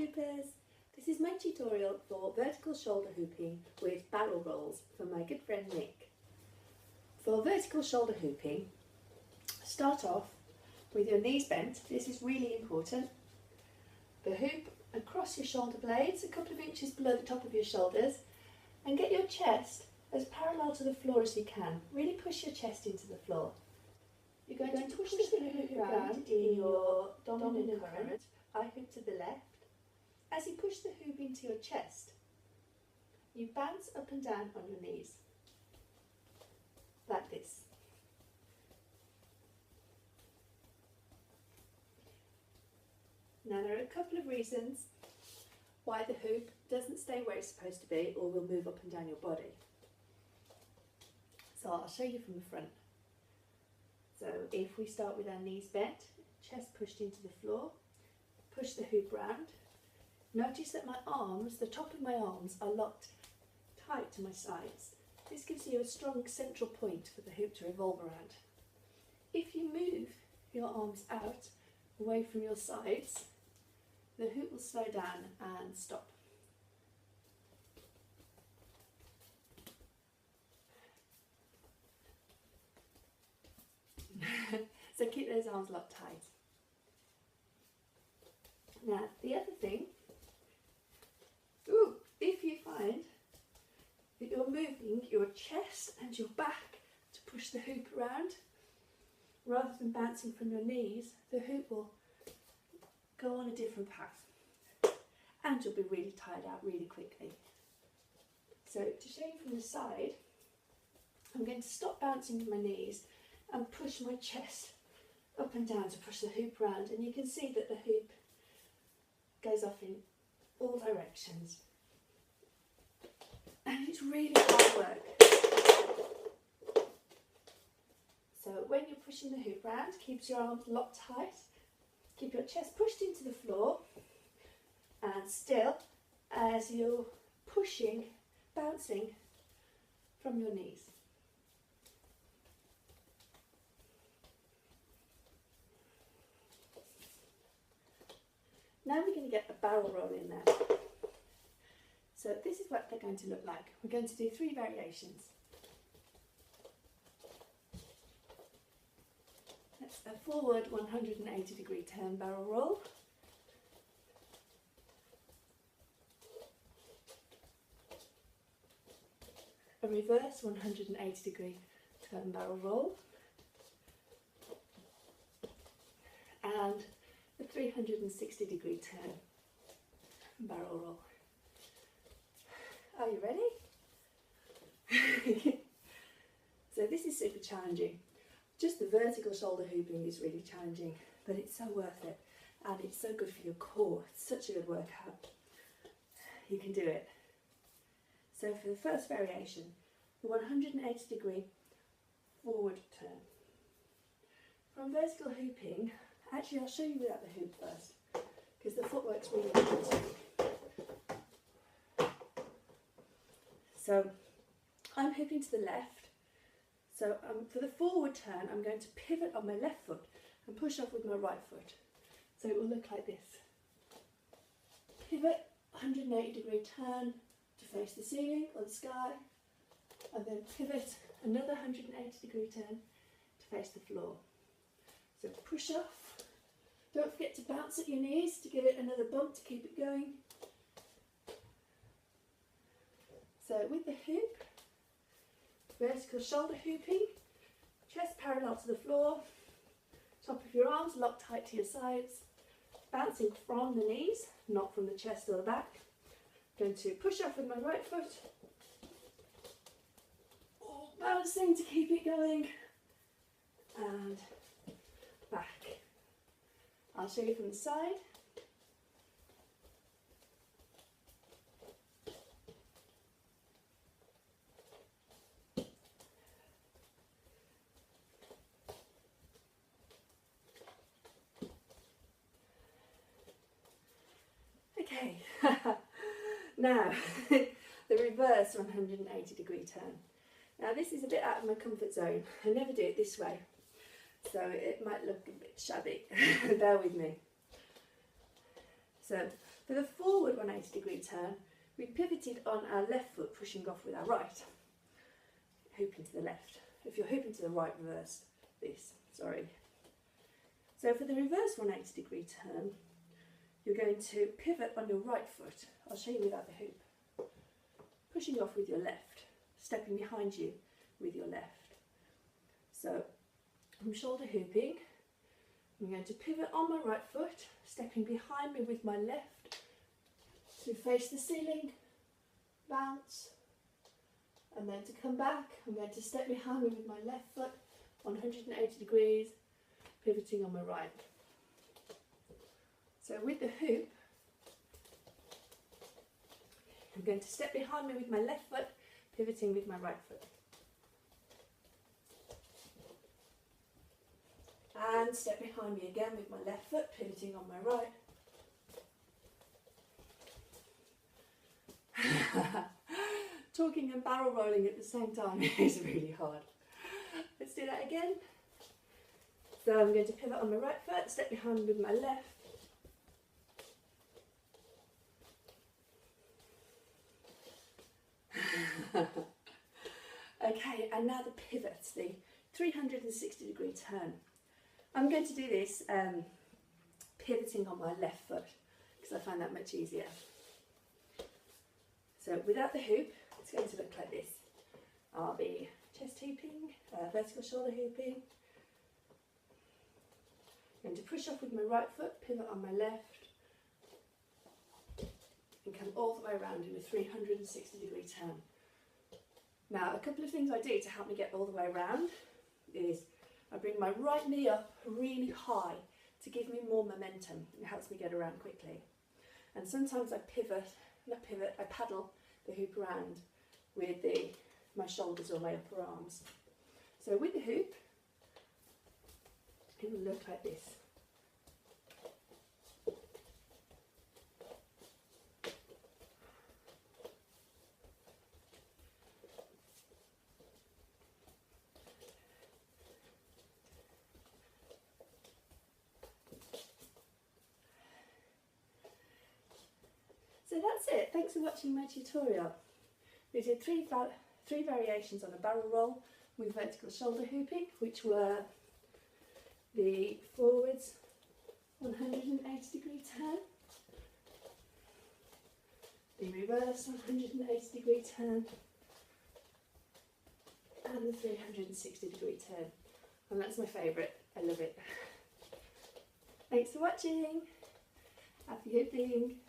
hoopers! This is my tutorial for vertical shoulder hooping with barrel rolls from my good friend Nick. For vertical shoulder hooping, start off with your knees bent. This is really important. The hoop across your shoulder blades, a couple of inches below the top of your shoulders, and get your chest as parallel to the floor as you can. Really push your chest into the floor. You're going to push the hoop around in your dominant current. I hoop to the left. As you push the hoop into your chest, you bounce up and down on your knees, like this. Now there are a couple of reasons why the hoop doesn't stay where it's supposed to be or will move up and down your body. So I'll show you from the front. So if we start with our knees bent, chest pushed into the floor, push the hoop round. Notice that my arms, the top of my arms, are locked tight to my sides. This gives you a strong central point for the hoop to revolve around. If you move your arms out, away from your sides, the hoop will slow down and stop. So keep those arms locked tight. Now the other thing, if you find that you're moving your chest and your back to push the hoop around, rather than bouncing from your knees, the hoop will go on a different path and you'll be really tired out really quickly. So to show you from the side, I'm going to stop bouncing with my knees and push my chest up and down to push the hoop around, and you can see that the hoop goes off in all directions. And it's really hard work. So when you're pushing the hoop round, keep your arms locked tight, keep your chest pushed into the floor, and still as you're pushing, bouncing from your knees. Now we're going to get a barrel roll in there. So this is what they're going to look like. We're going to do 3 variations. That's a forward 180-degree turn barrel roll. A reverse 180-degree turn barrel roll. And a 360-degree turn barrel roll. Are you ready? So this is super challenging. Just the vertical shoulder hooping is really challenging, but it's so worth it, and it's so good for your core. It's such a good workout. You can do it. So for the first variation, the 180-degree forward turn. From vertical hooping, actually I'll show you without the hoop first, because the footwork's really important. So I'm hooping to the left. So for the forward turn, I'm going to pivot on my left foot and push off with my right foot. So it will look like this. Pivot, 180-degree turn to face the ceiling or the sky, and then pivot, another 180-degree turn to face the floor. So push off. Don't forget to bounce at your knees to give it another bump to keep it going. So with the hoop, vertical shoulder hooping, chest parallel to the floor, top of your arms locked tight to your sides, bouncing from the knees, not from the chest or the back. Going to push off with my right foot, bouncing to keep it going, and back. I'll show you from the side. Okay, now the reverse 180-degree turn. Now this is a bit out of my comfort zone. I never do it this way, so it might look a bit shabby. Bear with me. So for the forward 180-degree turn, we pivoted on our left foot, pushing off with our right, hooping to the left. If you're hooping to the right, reverse this, sorry. So for the reverse 180-degree turn, you're going to pivot on your right foot. I'll show you without the hoop. Pushing off with your left, stepping behind you with your left. So I'm shoulder hooping. I'm going to pivot on my right foot, stepping behind me with my left to face the ceiling, bounce, and then to come back, I'm going to step behind me with my left foot, 180 degrees, pivoting on my right. So with the hoop, I'm going to step behind me with my left foot, pivoting with my right foot. And step behind me again with my left foot, pivoting on my right. Talking and barrel rolling at the same time is really hard. Let's do that again. So I'm going to pivot on my right foot, step behind me with my left. Okay, and now the pivots, the 360-degree turn. I'm going to do this pivoting on my left foot because I find that much easier. So without the hoop, it's going to look like this. I'll be chest hooping, vertical shoulder hooping. I'm going to push off with my right foot, pivot on my left, and come all the way around in a 360-degree turn. Now, a couple of things I do to help me get all the way around is I bring my right knee up really high to give me more momentum. It helps me get around quickly. And sometimes I I paddle the hoop around with my shoulders or my upper arms. So with the hoop, it will look like this. So that's it. Thanks for watching my tutorial. We did three variations on a barrel roll with vertical shoulder hooping, which were the forwards 180-degree turn, the reverse 180-degree turn, and the 360-degree turn. And that's my favourite. I love it. Thanks for watching. Happy hooping.